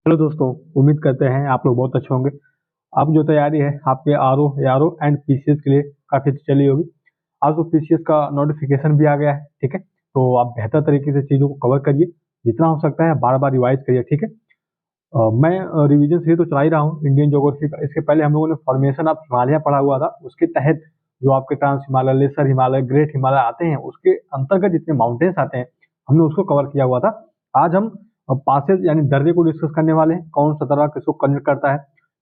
Hello दोस्तों, उम्मीद करते हैं आप लोग बहुत अच्छे होंगे। अब जो तैयारी है आपके R O ARO and PCS के लिए काफ़ी अच्छी चली होगी। आज तो पीसीएस का नोटिफिकेशन भी आ गया है, ठीक है। तो आप बेहतर तरीके से चीज़ों को कवर करिए, जितना हो सकता है बार बार रिवाइज करिए, ठीक है। मैं रिवीजन से तो चला ही रहा हूँ इंडियन ज्योग्राफी का। इसके पहले हम लोगों ने फॉर्मेशन ऑफ हिमालय पढ़ा हुआ था, उसके तहत जो आपके trans Himalaya, lesser Himalaya, great Himalaya आते हैं, उसके अंतर्गत जितने माउंटेन्स आते हैं हमने उसको कवर किया हुआ था। आज हम पासेज यानी दर्रे को डिस्कस करने वाले हैं, कौन सा दर्रा किसको कनेक्ट करता है,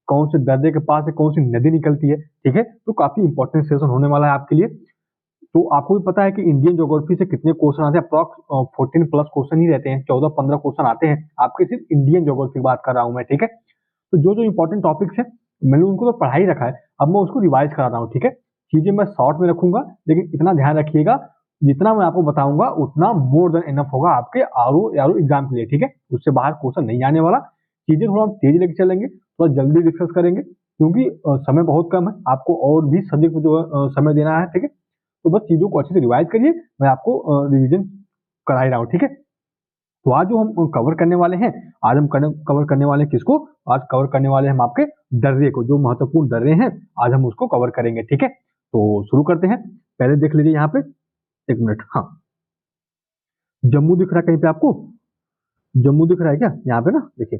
कौन से दर्रे के पास से कौन सी नदी निकलती है, ठीक है। तो काफी इंपॉर्टेंट सेशन होने वाला है आपके लिए। तो आपको भी पता है कि इंडियन ज्योग्राफी से कितने क्वेश्चन आते हैं, अप्रॉक्स 14 प्लस क्वेश्चन ही रहते हैं, 14-15 क्वेश्चन आते हैं आपके, सिर्फ इंडियन ज्योग्राफी की बात कर रहा हूँ मैं, ठीक है। तो जो जो इंपॉर्टेंट टॉपिक्स है मैंने उनको तो पढ़ा ही रखा है, अब मैं उसको रिवाइज करा रहा हूँ, ठीक है। चीजें मैं शॉर्ट में रखूंगा, लेकिन इतना ध्यान रखिएगा जितना मैं आपको बताऊंगा उतना मोर देन इनफ होगा आपके आरओ यारो एग्जाम के लिए, ठीक है। उससे बाहर क्वेश्चन नहीं आने वाला। चीजें थोड़ा तेज लेके चलेंगे, थोड़ा जल्दी डिस्कस करेंगे, क्योंकि समय बहुत कम है, आपको और भी सब्जेक्ट को जो समय देना है, ठीक है। तो बस चीजों को अच्छे से रिवाइज करिए, मैं आपको रिवीजन करा ही रहा हूँ, ठीक है। तो आज जो हम कवर करने वाले हैं, आज हम कवर करने वाले हैं किसको? आज कवर करने वाले हैं हम आपके दर्रे को, जो महत्वपूर्ण दर्रे हैं आज हम उसको कवर करेंगे, ठीक है। तो शुरू करते हैं। पहले देख लीजिए यहाँ पे, एक मिनट, हाँ, जम्मू दिख रहा है कहीं पे आपको? जम्मू दिख रहा है क्या? यहाँ पे ना देखिए,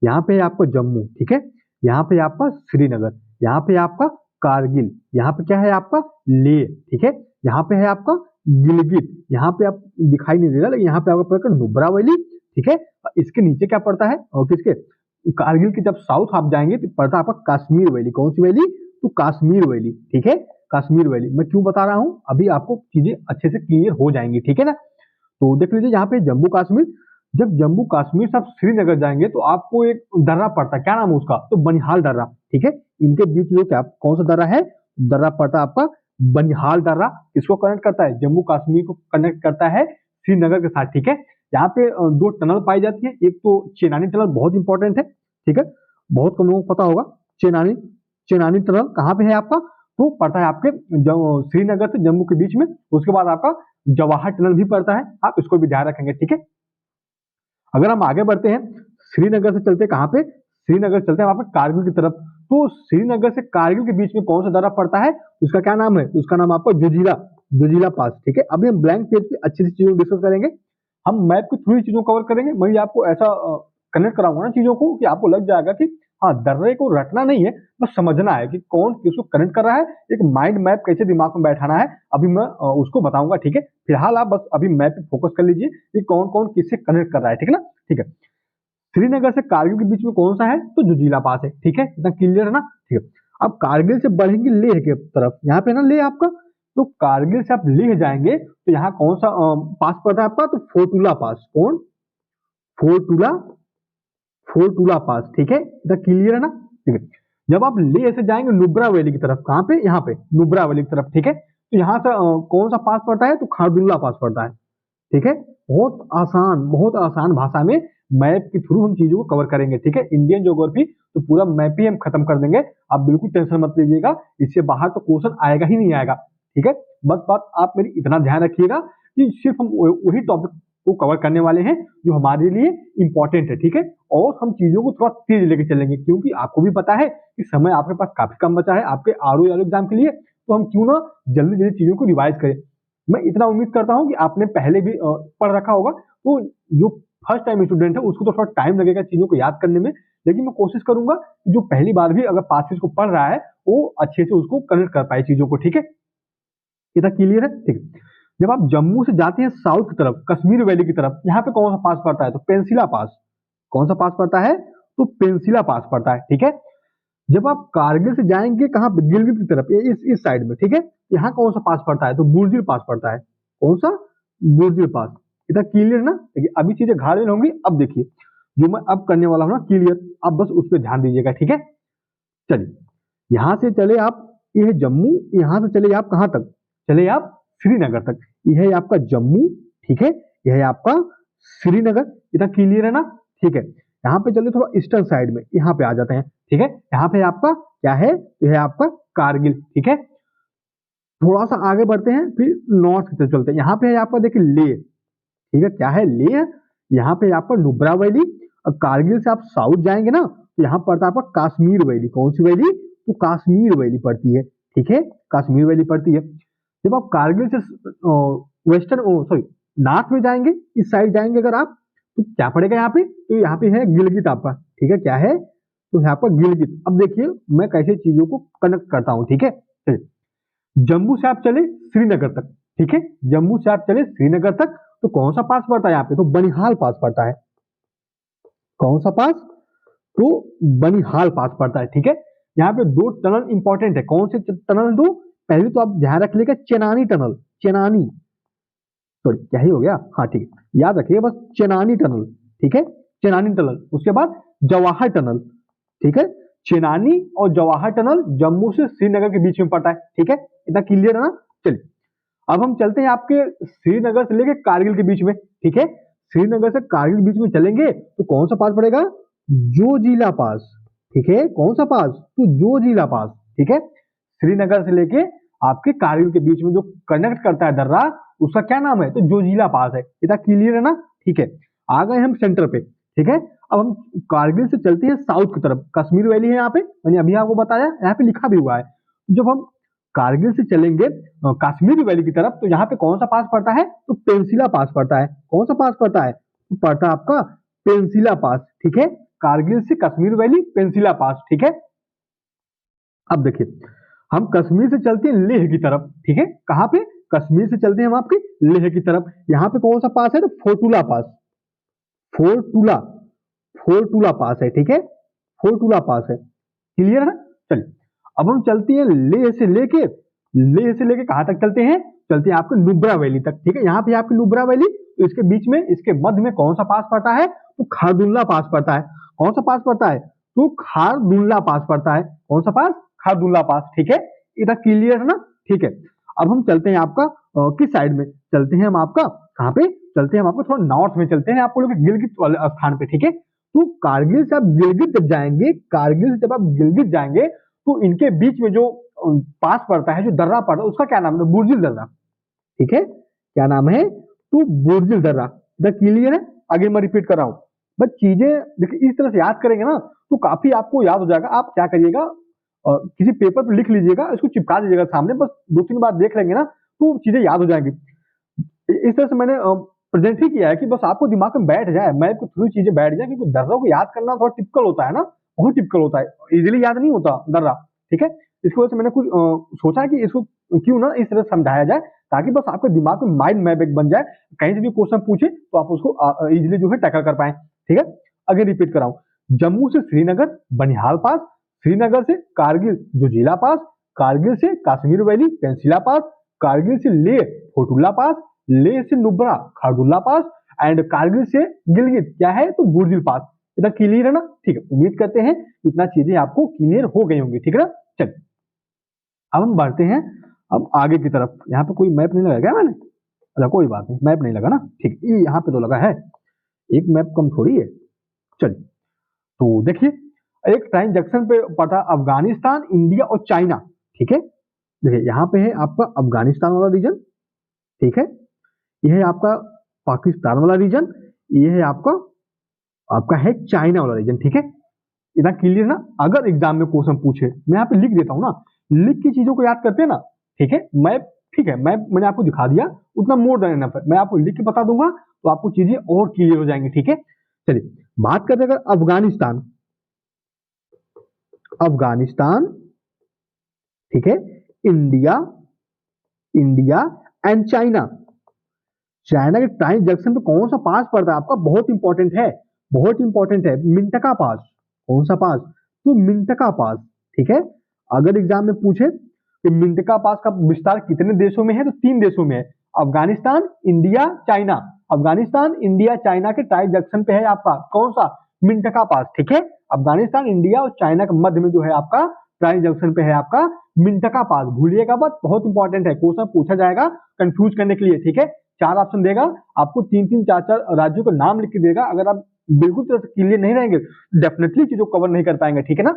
यहाँ पे है आपका जम्मू, ठीक है। यहाँ पे आपका श्रीनगर, यहाँ पे आपका कारगिल, यहाँ पे क्या है आपका लेह, ठीक है। यहाँ पे है आपका गिलगित, यहाँ पे आप दिखाई नहीं दे रहा, लेकिन यहाँ पे आपका पड़ेगा नुब्रा वैली, ठीक है। इसके नीचे क्या पड़ता है और किसके? कारगिल के जब साउथ आप जाएंगे तो पड़ता है आपका कश्मीर वैली। कौन सी वैली? तो कश्मीर वैली, ठीक है। कश्मीर वैली मैं क्यों बता रहा हूँ, अभी आपको चीजें अच्छे से क्लियर हो जाएंगी, ठीक है ना। तो देख लीजिए यहाँ पे जम्मू कश्मीर। जब जम्मू कश्मीर से आप श्रीनगर जाएंगे तो आपको एक दर्रा पड़ता है, क्या नाम है उसका? तो बनिहाल दर्रा, ठीक है। इनके बीच जो क्या कौन सा दर्रा है? दर्रा पड़ता है आपका बनिहाल दर्रा। इसको कनेक्ट करता है, जम्मू कश्मीर को कनेक्ट करता है श्रीनगर के साथ, ठीक है। यहाँ पे दो टनल पाई जाती है, एक तो चेनानी टनल बहुत इंपॉर्टेंट है, ठीक है, बहुत कम लोगों को पता होगा। चेनानी चेनानी टनल कहाँ पे है आपका? तो पड़ता है आपके श्रीनगर से जम्मू के बीच में। उसके बाद आपका जवाहर टनल भी पड़ता है, आप इसको भी ध्यान रखेंगे, ठीक है। अगर हम आगे बढ़ते हैं, श्रीनगर से चलते कहाँ पे? श्रीनगर से चलते हैं वहां पे कारगिल की तरफ। तो श्रीनगर से कारगिल के बीच में कौन सा दर्रा पड़ता है? उसका क्या नाम है? उसका नाम आपका जुजीला, जुजीला पास, ठीक है। अभी हम ब्लैंक पेज पे अच्छी सी चीजों डिस्कस करेंगे, हम मैप के थ्रू ही चीजों कवर करेंगे। मैं भी आपको ऐसा कनेक्ट कराऊंगा ना चीजों को कि आपको लग जाएगा कि हाँ, दर्रे को रटना नहीं है, बस समझना है कि कौन किसको कनेक्ट कर रहा है, एक माइंड मैप कैसे दिमाग में बैठाना है, अभी मैं उसको बताऊंगा, ठीक है। फिलहाल आप बस अभी मैप पे फोकस कर लीजिए कि कौन कौन किससे कनेक्ट कर रहा है, ठीक है ना, ठीक है। श्रीनगर से कारगिल के बीच में कौन सा है? तो जुजीला पास है, ठीक है, इतना क्लियर है ना, ठीक है। अब कारगिल से बढ़ेंगे लेह के तरफ, यहाँ पे ना लेह आपका। तो कारगिल से आप लेह जाएंगे तो यहाँ कौन सा पास पड़ता है आपका? तो फोर्टुला पास। कौन? फोर्टुला, फोर्टुला पास, ठीक है, इतना क्लियर है ना, ठीक है। जब आप लेह से जाएंगे नुब्रा वैली की तरफ, कहाँ पे? यहाँ पे नुब्रा वैली की तरफ, ठीक है। तो यहाँ से कौन सा पास पड़ता है? तो खारदुल्ला पास पड़ता है, ठीक है। बहुत आसान भाषा में मैप के थ्रू हम चीजों को कवर करेंगे, ठीक है। इंडियन ज्योग्राफी तो पूरा मैप ही हम खत्म कर देंगे, आप बिल्कुल टेंशन मत लीजिएगा, इससे बाहर तो क्वेश्चन आएगा ही नहीं आएगा, ठीक है। बस बात आप मेरी इतना ध्यान रखिएगा कि सिर्फ हम वही टॉपिक को कवर करने वाले हैं जो हमारे लिए इंपॉर्टेंट है, ठीक है। और हम चीजों को थोड़ा तेज लेके चलेंगे, क्योंकि आपको भी पता है कि समय आपके पास काफी कम बचा है आपके आरओ एग्जाम के लिए। तो हम क्यों ना जल्दी जल्दी चीजों को रिवाइज करें। मैं इतना उम्मीद करता हूं कि आपने पहले भी पढ़ रखा होगा, तो जो फर्स्ट टाइम स्टूडेंट है उसको तो थोड़ा टाइम लगेगा चीजों को याद करने में, लेकिन मैं कोशिश करूंगा कि जो पहली बार भी अगर पासिस को पढ़ रहा है वो अच्छे से उसको कनेक्ट कर पाए चीजों को, ठीक है। इतना क्लियर है, ठीक है। जब आप जम्मू से जाते हैं साउथ की तरफ, कश्मीर वैली की तरफ, यहाँ पे कौन सा पास पड़ता है? तो पेंसिला पास। कौन सा पास पड़ता है? तो पेंसिला पास पड़ता है, ठीक है। जब आप कारगिल से जाएंगे कहाँ पे? गिलगित की तरफ, इस साइड में, ठीक है। यहाँ कौन सा पास पड़ता है? तो बुर्जिल पास पड़ता है। कौन सा? बुर्जिल पास। इतना क्लियर ना, देखिए अभी चीजें घायल होंगी, अब देखिए जो मैं अब करने वाला हूँ ना क्लियर, अब बस उस पर ध्यान दीजिएगा, ठीक है। चलिए, यहाँ से चले आप, ये है जम्मू, यहाँ से चले आप कहाँ तक? चले आप श्रीनगर तक। यह है आपका जम्मू, ठीक है, यह है आपका श्रीनगर। इतना क्लियर है ना, ठीक है। यहाँ पे चलिए थोड़ा ईस्टर्न साइड में, यहाँ पे आ जाते हैं, ठीक है। यहाँ पे आपका क्या है? यह है आपका कारगिल, ठीक है। थोड़ा सा आगे बढ़ते हैं, फिर नॉर्थ की तरफ चलते हैं। यहाँ पे है आपका देखिए लेह, ठीक है, क्या है? लेह। यहाँ पे आपका नुब्रा वैली। कारगिल से आप साउथ जाएंगे ना तो यहाँ पड़ता है आपका कश्मीर वैली। कौन सी वैली? तो कश्मीर वैली पड़ती है, ठीक है, कश्मीर वैली पड़ती है। जब आप कारगिल से वेस्टर्न सॉरी नॉर्थ में जाएंगे, इस साइड जाएंगे अगर आप, तो क्या पड़ेगा यहाँ पे? तो यहाँ पे है गिलगित आपका, ठीक है, क्या है? तो यहाँ पर गिलगित। अब देखिए मैं कैसे चीजों को कनेक्ट करता हूँ, ठीक है। जम्मू से आप चले श्रीनगर तक, ठीक है, जम्मू से आप चले श्रीनगर तक, तो कौन सा पास पड़ता है यहाँ पे? तो बनिहाल पास पड़ता है। कौन सा पास? तो बनिहाल पास पड़ता है, ठीक है। यहाँ पे दो टनल इंपॉर्टेंट है। कौन से टनल? दो, पहले तो आप ध्यान रख लेगा चेनानी टनल, चेनानी, सॉरी क्या ही हो गया, हाँ ठीक है, याद रखिए बस चेनानी टनल, ठीक है, चेनानी टनल। उसके बाद जवाहर टनल, ठीक है, चेनानी और जवाहर टनल जम्मू से श्रीनगर के बीच में पड़ता है, ठीक है, इतना क्लियर है ना। चलिए अब हम चलते हैं आपके श्रीनगर से लेके कारगिल के बीच में, ठीक है, श्रीनगर से कारगिल के बीच में चलेंगे तो कौन सा पास पड़ेगा? जोजिला पास, ठीक है, कौन सा पास? तो जोजिला पास, ठीक है। श्रीनगर से लेके आपके कारगिल के बीच में जो कनेक्ट करता है दर्रा, उसका क्या नाम है? तो जोजिला पास है। इतना क्लियर है ना, ठीक है। आ गए हम सेंटर पे, ठीक है। अब हम कारगिल से चलते हैं साउथ की तरफ। कश्मीर वैली है यहाँ पे, मैंने अभी आपको बताया, यहाँ पे लिखा भी हुआ है। जब हम कारगिल से चलेंगे कश्मीर वैली की तरफ, तो यहाँ पे कौन सा पास पड़ता है? तो पेंसिला पास पड़ता है। कौन सा पास पड़ता है? तो पड़ता है आपका पेंसिला पास, ठीक है। कारगिल से कश्मीर वैली, पेंसिला पास, ठीक है। अब देखिए हम कश्मीर से चलते हैं लेह की तरफ, ठीक है। कहाँ पे? कश्मीर से चलते हैं हम आपके लेह की तरफ। यहाँ पे कौन सा पास है? तो फोटुला पास, फोरटुला, फोरटुला पास है, ठीक है, फोरटुला पास है। क्लियर है ना। चलिए अब हम चलते हैं लेह से लेके कहां तक चलते हैं? चलते हैं आपके नुब्रा वैली तक, ठीक है। यहाँ पे आपकी नुब्रा वैली, तो इसके बीच में, इसके मध्य में कौन सा पास पड़ता है? तो खारदुल्ला पास पड़ता है। कौन सा पास पड़ता है? तो खारदुल्ला पास पड़ता है। कौन सा पास? खारदुल्ला पास, ठीक है। इधर क्लियर है ना, ठीक है। अब हम चलते हैं आपका किस साइड में चलते हैं हम आपका? कहाँ पे चलते हैं हम आपको? थोड़ा नॉर्थ में चलते हैं, आपको लोग गिलगित वाले स्थान पे, ठीक है। तो कारगिल से आप गिलगित जब जाएंगे, कारगिल से जब आप गिलगित जाएंगे, तो इनके बीच में जो पास पड़ता है, जो दर्रा पड़ता है, उसका क्या नाम है? बुर्जिल दर्रा, ठीक है। क्या नाम है? तो बुर्जिल दर्रा। द क्लियर है। आगे मैं रिपीट कर रहा हूँ, बस चीजें देखिए इस तरह से याद करेंगे ना तो काफी आपको याद हो जाएगा। आप क्या करिएगा, किसी पेपर पर लिख लीजिएगा, इसको चिपका दीजिएगा सामने, बस 2-3 बार देख लेंगे ना तो चीजें याद हो जाएंगी। इस तरह से मैंने प्रेजेंट ही किया है कि बस आपको दिमाग में बैठ जाए, मैप के थ्रू चीजें बैठ जाए, क्योंकि दर्रा को याद करना थोड़ा टिपिकल होता है ना, बहुत टिपिकल होता है, इजीली याद नहीं होता दर्रा, ठीक है। इसकी वजह से मैंने कुछ सोचा कि इसको क्यों ना इस तरह समझाया जाए, ताकि बस आपके दिमाग में माइंड मैप एक बन जाए, कहीं से भी क्वेश्चन पूछे तो आप उसको इजीली जो है टैकल कर पाए, ठीक है। आगे रिपीट कर रहा हूँ, जम्मू से श्रीनगर बनिहाल पास, श्रीनगर से कारगिल जोजिला पास, कारगिल से कश्मीर वैली पेंसिला पास, कारगिल से लेह फोटुल्ला पास, लेह से नुब्रा खारदुल्ला पास, एंड कारगिल से गिलगित क्या है? तो बुर्जिल पास। इतना क्लियर है ना, ठीक है। उम्मीद करते हैं इतना चीजें आपको क्लियर हो गई होंगी, ठीक है ना। चलिए अब हम बढ़ते हैं अब आगे की तरफ। यहाँ पे कोई मैप नहीं लगा क्या मैंने? अच्छा कोई बात नहीं, मैप नहीं लगा ना, ठीक, ये यहाँ पे तो लगा है, एक मैप कम थोड़ी है। चलिए तो देखिए एक ट्रांजैक्शन पे पता अफगानिस्तान, इंडिया और चाइना, ठीक है। देखिए यहाँ पे है आपका अफगानिस्तान वाला रीजन, ठीक है, यह है आपका पाकिस्तान वाला रीजन, ये है आपका आपका है चाइना वाला रीजन, ठीक है। इतना क्लियर ना। अगर एग्जाम में क्वेश्चन पूछे, मैं यहाँ पे लिख देता हूँ ना, लिख के चीजों को याद करते हैं ना, ठीक है। मैप ठीक है, मैप मैंने आपको दिखा दिया, उतना मोर देन इनफ है, मैं आपको लिख के बता दूंगा तो आपको चीजें और क्लियर हो जाएंगी, ठीक है। चलिए बात करते हैं अगर अफगानिस्तान, अफगानिस्तान, ठीक है, India, India and China, China के टाइम जंक्शन पे कौन सा पास पड़ता है आपका? बहुत इंपॉर्टेंट है, बहुत इंपॉर्टेंट है, मिंटका पास। कौन सा पास? तो मिंटका पास, ठीक है। अगर एग्जाम में पूछे कि मिंटका पास का विस्तार कितने देशों में है, तो 3 देशों में है, Afghanistan, India, China. Afghanistan, India, China के टाई जंक्शन पे है आपका कौन सा? मिंटका पास, ठीक है। अफगानिस्तान, इंडिया और चाइना के मध्य में जो है आपका टाई जंक्शन पे है आपका मिंटका पास। भूलिएगा बात, बहुत इंपॉर्टेंट है, क्वेश्चन पूछा जाएगा कंफ्यूज करने के लिए, ठीक है। 4 ऑप्शन देगा आपको, 3-3, 4-4 राज्यों का नाम लिख के देगा। अगर आप बिल्कुल तरह से क्लियर नहीं रहेंगे डेफिनेटली चीजों को कवर नहीं कर पाएंगे, ठीक है ना।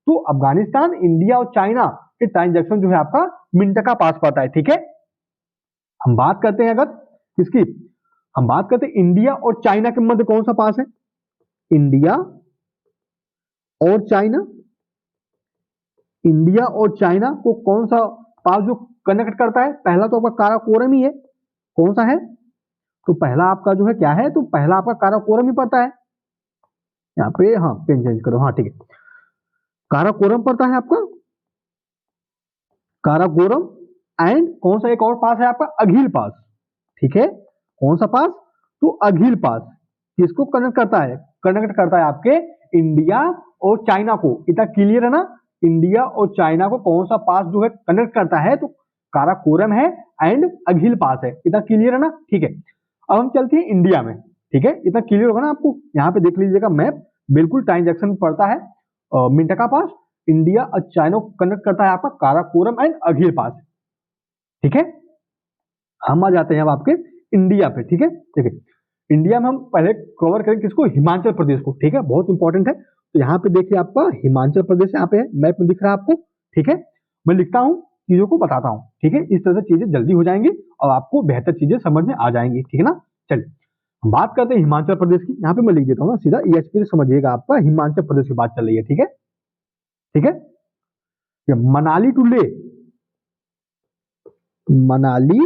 तो अफगानिस्तान, इंडिया और चाइना के ट्रांजैक्शन जो है आपका मिंटका पास पाता है, ठीक है। हम बात करते हैं अगर किसकी, हम बात करते हैं इंडिया और चाइना के मध्य कौन सा पास है? इंडिया और चाइना, इंडिया और चाइना को कौन सा पास जो कनेक्ट करता है? पहला तो आपका काराकोरम ही है। कौन सा है? तो पहला आपका जो है क्या है? तो पहला आपका काराकोरम ही पड़ता है। यहाँ पे हाँ पेन चेंज करो, हाँ ठीक है, काराकोरम पड़ता है आपका, काराकोरम। एंड कौन सा एक और पास है आपका? अघिल पास। ठीक है, कौन सा पास? तो अघिल पास। किसको कनेक्ट करता है? कनेक्ट करता है आपके इंडिया और चाइना को। इतना क्लियर है ना? इंडिया और चाइना को कौन सा पास जो है कनेक्ट करता है? तो काराकोरम है एंड अघिल पास है। इतना क्लियर है ना? ठीक है, अब हम चलते हैं इंडिया में। ठीक है, इतना क्लियर होगा ना आपको? यहाँ पे देख लीजिएगा मैप, बिल्कुल ट्रांजैक्शन पड़ता है मिंटका पास। इंडिया और चाइना को कनेक्ट करता है आपका काराकोरम एंड अघिल पास। ठीक है, हम आ जाते हैं अब आपके इंडिया पे। ठीक है, देखिए इंडिया में हम पहले कवर करें किसको? हिमाचल प्रदेश को। ठीक है, बहुत इंपॉर्टेंट है। तो यहाँ पे देखिए आपका हिमाचल प्रदेश यहाँ पे मैप में दिख रहा है आपको। ठीक है, मैं लिखता हूँ, चीजों को बताता हूँ। ठीक है, इस तरह से चीजें जल्दी हो जाएंगी और आपको बेहतर चीजें समझ में आ जाएंगी। ठीक है ना? चलिए हम बात करते हैं हिमाचल प्रदेश की। यहाँ पे मैं लिख देता हूँ ना सीधा EHP से समझिएगा, आपका हिमाचल प्रदेश की बात चल रही है। ठीक है, ठीक है, मनाली टू ले, मनाली,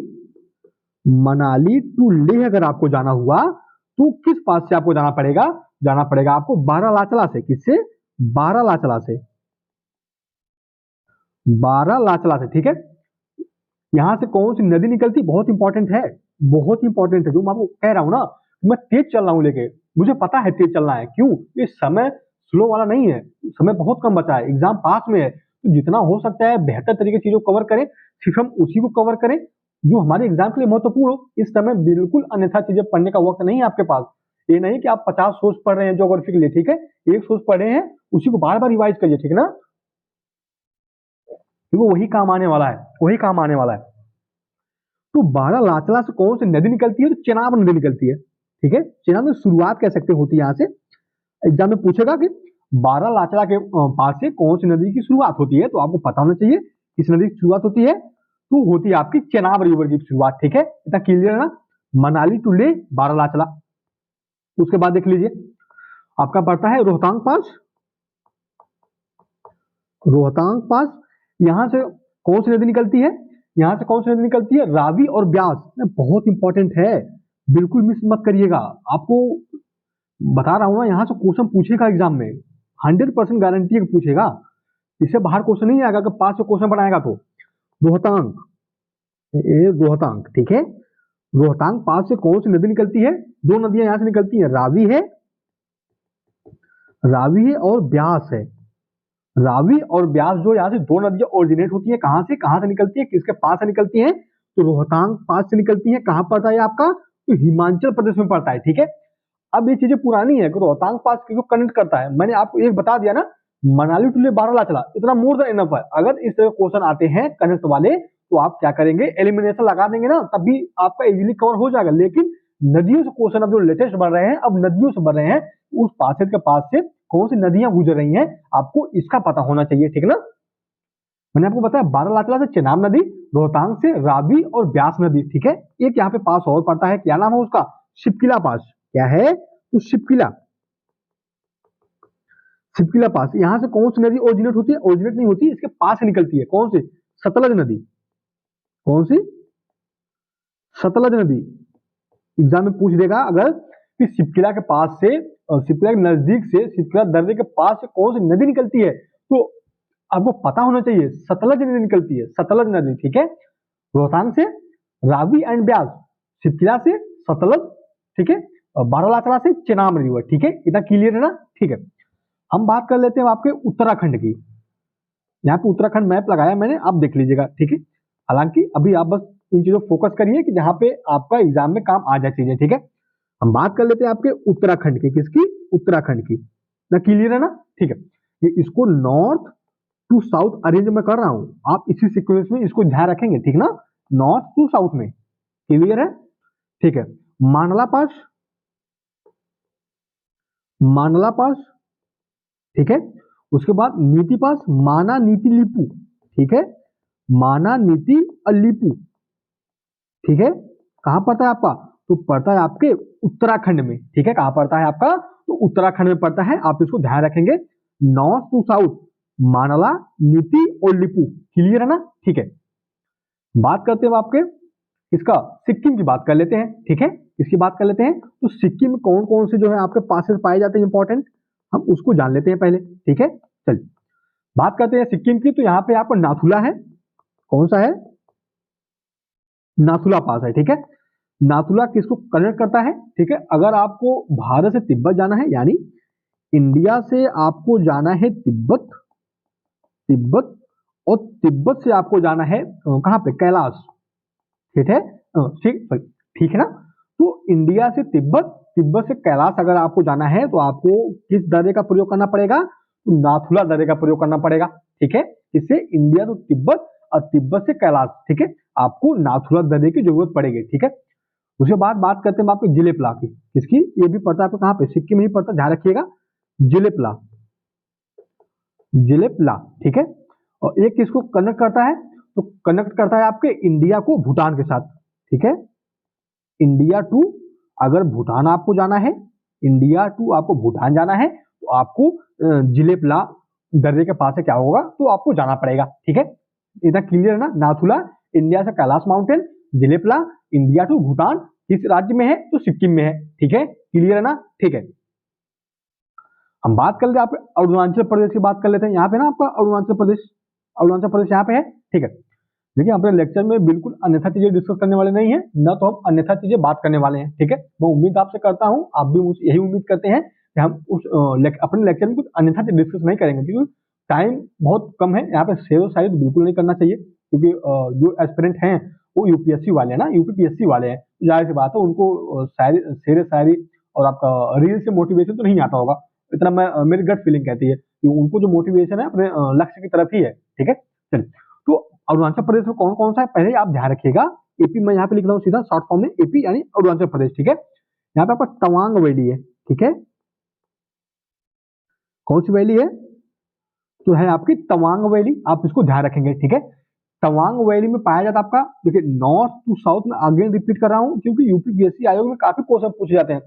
मनाली टू लेह अगर आपको जाना हुआ तो किस पास से आपको जाना पड़ेगा? जाना पड़ेगा आपको बारालाचला से। किससे? बारालाचला से, बारालाचला से। ठीक है, यहां से कौन सी नदी निकलती? बहुत इंपॉर्टेंट है, बहुत इंपॉर्टेंट है। जो मैं आपको कह रहा हूं ना, मैं तेज चल रहा हूं लेके, मुझे पता है तेज चलना है। क्यों? ये समय स्लो वाला नहीं है, समय बहुत कम बचा है, एग्जाम पास में है। तो जितना हो सकता है बेहतर तरीके से चीजों को कवर करें, सिर्फ हम उसी को कवर करें जो हमारे एग्जाम के लिए महत्वपूर्ण हो। इस समय बिल्कुल अन्यथा चीजें पढ़ने का वक्त नहीं है आपके पास। ये नहीं कि आप 50 सोर्स पढ़ रहे हैं ज्योग्राफी के लिए। ठीक है, एक सोर्स पढ़े हैं, उसी को बार बार रिवाइज करिए। ठीक है ना? क्योंकि वही काम आने वाला है, वही काम आने वाला है। तो बारालाचला से कौन सी नदी निकलती है? तो चेनाब नदी निकलती है। ठीक है, चेनाब में शुरुआत कह सकते होती है यहाँ से। एग्जाम में पूछेगा कि बारालाचला के पास से कौन सी नदी की शुरुआत होती है, तो आपको पता होना चाहिए किस नदी की शुरुआत होती है। तो होती है आपकी चेनाब रिवर की शुरुआत। ठीक है, इतना क्लियर है ना? मनाली टू ले बारालाचला। उसके बाद देख लीजिए आपका पड़ता है रोहतांग पास, रोहतांग पास। यहां से कौन सी नदी निकलती है? यहां से कौन सी नदी निकलती है? रावी और ब्यास। बहुत इंपॉर्टेंट है, बिल्कुल मिस मत करिएगा। आपको बता रहा हूं ना, यहां से क्वेश्चन पूछेगा एग्जाम में, 100% गारंटी है पूछेगा। इससे बाहर क्वेश्चन नहीं आएगा अगर 5 से क्वेश्चन बनाएगा तो। रोहतांग, रोहतांग। ठीक है, रोहतांग पास से कौन सी नदी निकलती है? दो नदियां यहां से निकलती है, रावी है, रावी है और ब्यास है। रावी और ब्यास जो यहाँ से दो नदियां ओरिजिनेट होती है, कहां से? कहां से निकलती है? किसके पास से निकलती है? तो रोहतांग पास से निकलती है। कहां पड़ता है आपका? तो हिमाचल प्रदेश में पड़ता है। ठीक है, अब ये चीजें पुरानी है कि रोहतांग पास किसको कनेक्ट करता है। मैंने आपको एक बता दिया ना, मनाली टू ले बारालाचला, इतना मोर देन इनफ है। अगर इस तरह क्वेश्चन आते हैं कनेक्ट वाले तो आप क्या करेंगे? एलिमिनेशन लगा देंगे ना, तब भी आपका इजीली कवर हो जाएगा। लेकिन नदियों से क्वेश्चन अब जो लेटेस्ट बन रहे हैं, अब नदियों से बन रहे हैं, उस पासेज के पास से कौन सी नदियां गुजर रही हैं, आपको इसका पता होना चाहिए। ठीक है ना? मैंने आपको बताया बारालाचला से चेनाब नदी, रोहतांग से रावी और ब्यास नदी। ठीक है, एक यहाँ पे पास और पड़ता है, क्या नाम है उसका? शिपकिला पास। क्या है? तो शिपकिला, शिपकिला पास। यहां से कौन सी नदी ओरिजिनेट होती है? ओरिजिनेट नहीं होती, इसके पास से निकलती है। कौन सी? सतलज नदी। कौन सी? सतलज नदी। एग्जाम में पूछ देगा अगर कि शिपकिला के पास से, शिपकिला के नजदीक से, शिपकिला दर्रे के पास से कौन सी नदी निकलती है, तो आपको पता होना चाहिए सतलज नदी निकलती है, सतलज नदी। ठीक है, रोहतांग से रावी एंड ब्यास, शिपकिला से सतलज। ठीक है, और बारालाचला से चेनाब रिवर। ठीक है, इतना क्लियर है ना? ठीक है, हम बात कर लेते हैं आपके उत्तराखंड की। यहाँ पे उत्तराखंड मैप लगाया मैंने, आप देख लीजिएगा। ठीक है, हालांकि अभी आप बस इन चीजों फोकस करिए कि जहां पे आपका एग्जाम में काम आ जाए चीजें। ठीक है, हम बात कर लेते हैं आपके उत्तराखंड की। किसकी? उत्तराखंड की। ना क्लियर है ना? ठीक है, ये इसको नॉर्थ टू साउथ अरेंज में कर रहा हूं, आप इसी सीक्वेंस में इसको ध्यान रखेंगे। ठीक ना? नॉर्थ टू साउथ में। क्लियर है? ठीक है, मांडला पास, मांडला पास। ठीक है, उसके बाद नीति पास, माना नीति लिपू। ठीक है, माना नीति अलीपू। ठीक है, कहां पड़ता है आपका? तो पड़ता है आपके उत्तराखंड में, ठीक है। कहाँ पड़ता है आपका? तो उत्तराखंड में पड़ता है, आप इसको ध्यान रखेंगे। नॉर्थ टू साउथ मानला, नीति और लिपू, क्लियर है ना, ठीक है। बात करते हैं आपके इसका सिक्किम की बात कर लेते हैं, ठीक है। इसकी बात कर लेते हैं, तो सिक्किम में कौन कौन से जो है आपके पासेस पाए जाते हैं इंपॉर्टेंट, हम उसको जान लेते हैं पहले, ठीक है। चलिए बात करते हैं सिक्किम की, तो यहाँ पे आपको नाथुला है, कौन सा है? नाथुला पास है, ठीक है। नाथुला किसको कनेक्ट करता है, ठीक है। अगर आपको भारत से तिब्बत जाना है, यानी इंडिया से आपको जाना है तिब्बत, तिब्बत और तिब्बत से आपको जाना है कहाँ पे? कैलाश, ठीक है, ठीक है ना। तो इंडिया से तिब्बत, तिब्बत से कैलाश अगर आपको जाना है तो आपको किस दर्रे का प्रयोग करना पड़ेगा? तो नाथुला दर्रे का प्रयोग करना पड़ेगा, ठीक है। इससे इंडिया तो तिब्बत और तिब्बत से कैलाश, ठीक है, आपको नाथुला दर्रे की जरूरत पड़ेगी, ठीक है। उसके बाद बात करते हैं आपके जिलेपला की, किसकी? ये भी पड़ता है आपको कहाँ पे? सिक्किम में ही पड़ता है, ध्यान रखिएगा, जिलेपला, जिलेपला, ठीक है। और एक किसको कनेक्ट करता है? तो कनेक्ट करता है आपके इंडिया को भूटान के साथ, ठीक है। इंडिया टू, अगर भूटान आपको जाना है, इंडिया टू आपको भूटान जाना है, तो आपको जिलेपला दर्रे के पास से क्या होगा? तो आपको जाना पड़ेगा, ठीक है। इतना क्लियर है ना? नाथुला इंडिया से Kailash mountain, Jelepla India to Bhutan, किस राज्य में है? तो सिक्किम में है, ठीक है, क्लियर है ना, ठीक है। हम बात कर लेते हैं आप अरुणाचल प्रदेश की बात कर लेते हैं। यहाँ पे ना आपका अरुणाचल प्रदेश, अरुणाचल प्रदेश यहाँ पे है, ठीक है। देखिए अपने लेक्चर में बिल्कुल अन्यथा चीजें डिस्कस करने वाले नहीं है, न तो हम अन्यथा चीजें बात करने वाले हैं, ठीक है। मैं उम्मीद आपसे करता हूँ, आप भी मुझे यही उम्मीद करते हैं कि हम उस अपने लेक्चर में कुछ अन्यथा चीज डिस्कस नहीं करेंगे, क्योंकि टाइम बहुत कम है। यहाँ पे शेर शायरी तो बिल्कुल नहीं करना चाहिए, क्योंकि जो एस्पिरेंट हैं वो यूपीएससी वाले हैं ना, यूपीपीएससी वाले हैं, जाहिर सी बात है उनको शेर शायरी और आपका रील से मोटिवेशन तो नहीं आता होगा। इतना मैं मेरी गट फीलिंग कहती है कि उनको जो मोटिवेशन है अपने लक्ष्य की तरफ ही है, ठीक है। चलिए, तो अरुणाचल प्रदेश में कौन कौन सा है पहले आप ध्यान रखिएगा। एपी मैं यहाँ पे लिख रहा हूँ सीधा शॉर्ट फॉर्म में, एपी यानी अरुणाचल प्रदेश, ठीक है। यहाँ पे आपका तवांग वैली है, ठीक है। कौन सी वैली है? तो है आपकी तवांग वैली, आप इसको ध्यान रखेंगे, ठीक है। तवांग वैली में पाया जाता है आपका, देखिए नॉर्थ टू साउथ में, अगेन रिपीट कर रहा हूँ क्योंकि यूपीपीएससी आयोग में काफी क्वेश्चन पूछे जाते हैं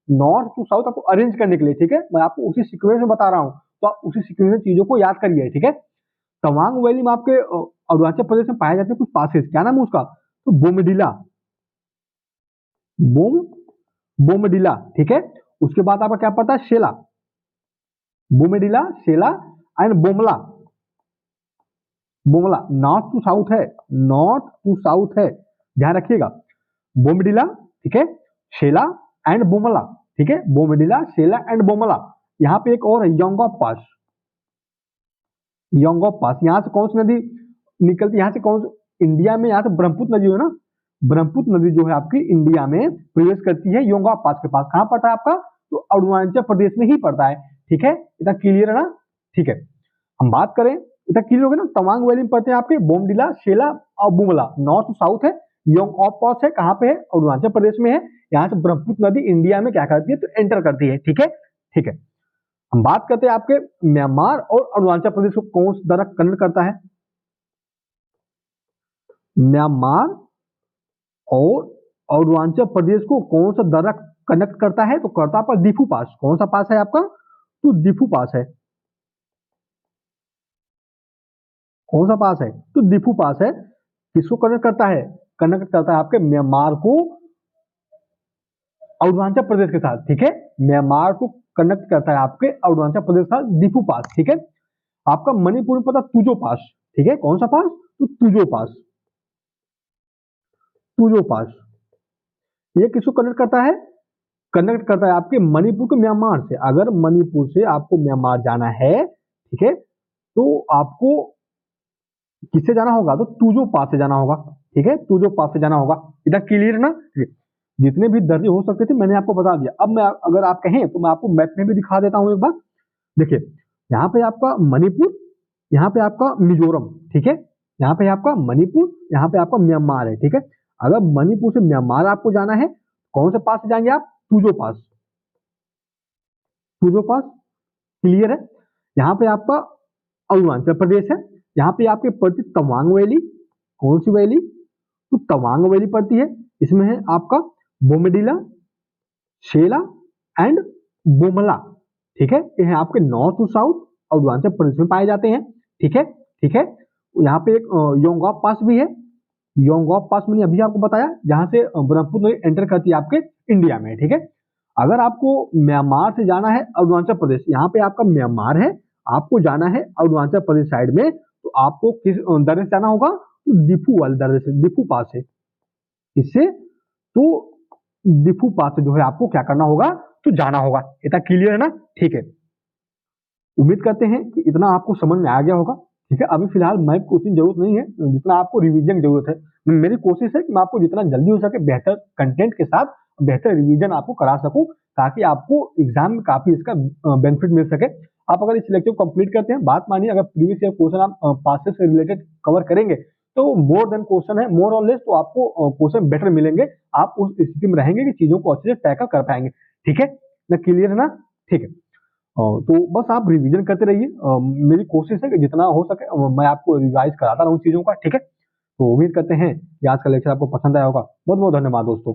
नॉर्थ टू साउथ आपको अरेंज करने के लिए, ठीक है। मैं आपको उसी सीक्वेंस में बता रहा हूँ, तो आप उसी सीक्वेंस में चीजों को याद करिए, ठीक है। तवांग वैली में आपके अरुणाचल प्रदेश में पाए जाते हैं कुछ पासेस, क्या नाम है उसका? तो बोमडिला, बोमडिला, ठीक है। उसके बाद आपका क्या पड़ता है? शेला, बोमडिला, शेला and Bumla, Bumla north to south है, नॉर्थ टू साउथ है, ध्यान रखिएगा। बोमडिला, ठीक है, शेला एंड बोमला, ठीक है, बोमडिला, शेला एंड बोमला। यहाँ पे एक और है योंगॉप पास, योंगॉप पास। यहाँ से कौन सी नदी निकलती है? यहाँ से कौन, इंडिया में यहाँ से ब्रह्मपुत्र नदी है ना, ब्रह्मपुत्र नदी जो है आपकी इंडिया में प्रवेश करती है योंगॉप पास के पास। कहाँ पड़ता है आपका? तो अरुणाचल प्रदेश में ही पड़ता है, ठीक है। इतना क्लियर है ना, ठीक है। हम बात करें, इतना क्लियर हो गया ना। तवांग वैली में पड़ते हैं आपके बोमडिला, शेला और बुमला, नॉर्थ साउथ है। योंगॉप पास है, कहाँ पे है? अरुणाचल प्रदेश में है। यहाँ से ब्रह्मपुत्र नदी इंडिया में क्या करती है? तो एंटर करती है, ठीक है, ठीक है। हम बात करते हैं आपके म्यांमार और अरुणाचल प्रदेश को कौन सा दर्रा कनेक्ट करता है? म्यांमार और अरुणाचल प्रदेश को कौन सा दर्रा कनेक्ट करता है? तो करता आपका दिफू पास। कौन सा पास है आपका? तो दिफू पास है। कौन सा पास है? तो दिफू पास है। किसको कनेक्ट करता है? कनेक्ट करता है आपके म्यांमार को अरुणाचल प्रदेश के साथ, ठीक है। म्यांमार को कनेक्ट करता है आपके अरुणाचल प्रदेश के साथ दिफू पास, ठीक है। आपका मणिपुर में पता तुजो पास, ठीक है। कौन सा पास? तो तुजो पास, तुजो पास। ये किसको कनेक्ट करता है? कनेक्ट करता है आपके मणिपुर को म्यांमार से। अगर मणिपुर से आपको म्यांमार जाना है, ठीक है, तो आपको किससे जाना होगा? तो तुजो पास से जाना होगा, ठीक है, तुजो पास से जाना होगा। इतना क्लियर है ना? जितने भी दर्जे हो सकते थे मैंने आपको बता दिया। अब मैं अगर आप कहें तो मैं आपको मैप में भी दिखा देता हूं एक बार। देखिए यहाँ पे आपका मणिपुर, यहाँ पे आपका मिजोरम, ठीक है, यहाँ पे आपका मणिपुर, यहाँ पे आपका म्यांमार है, ठीक है। अगर मणिपुर से म्यांमार आपको जाना है, कौन से पास से जाएंगे आप? तुजो पास, तुजो पास, क्लियर है। यहाँ पे आपका अरुणाचल प्रदेश है, यहाँ पे आपके पड़ती तवांग वैली। कौन सी वैली? तो तवांग वैली पड़ती है। इसमें है आपका बोमेडिला, शेला एंड बोमला। ठीक है, ये आपके नॉर्थ और साउथ अरुणाचल प्रदेश में पाए जाते हैं। ठीक है, ठीक है। यहाँ पे एक योंगॉप पास भी है। योंगॉप पास मैंने अभी आपको बताया, जहां से ब्रह्मपुत्र नदी एंटर करती है आपके इंडिया में। ठीक है, अगर आपको म्यांमार से जाना है अरुणाचल प्रदेश, यहाँ पे आपका म्यांमार है, आपको जाना है अरुणाचल प्रदेश साइड में, तो आपको किस दर्रे से जाना होगा? तो दिफू वाले दर्रे से, दिफू पास से। इससे तो दिफू पास से जो है आपको क्या करना होगा? तो जाना होगा। इतना क्लियर है ना? ठीक है, उम्मीद करते हैं कि इतना आपको समझ में आ गया होगा। ठीक है, अभी फिलहाल मैप की उतनी जरूरत नहीं है जितना आपको रिवीजन की जरूरत है। मेरी कोशिश है कि मैं आपको जितना जल्दी हो सके बेहतर कंटेंट के साथ बेहतर रिवीजन आपको करा सकूं, ताकि आपको एग्जाम में काफी इसका बेनिफिट मिल सके। आप अगर इस लेक्चर को कंप्लीट करते हैं, बात मानिए अगर प्रीवियस ईयर क्वेश्चन आप पासेस से रिलेटेड कवर करेंगे तो मोर देन क्वेश्चन है, मोर और लेस, तो आपको क्वेश्चन बेटर मिलेंगे। आप उस स्थिति में रहेंगे कि चीजों को अच्छे से टैकल कर पाएंगे। ठीक है ना? क्लियर है ना? ठीक है। तो बस आप रिवीजन करते रहिए। मेरी कोशिश है कि जितना हो सके मैं आपको रिवाइज कराता रहूं चीजों का। ठीक है, तो उम्मीद करते हैं कि आज का लेक्चर आपको पसंद आया होगा। बहुत बहुत धन्यवाद दोस्तों।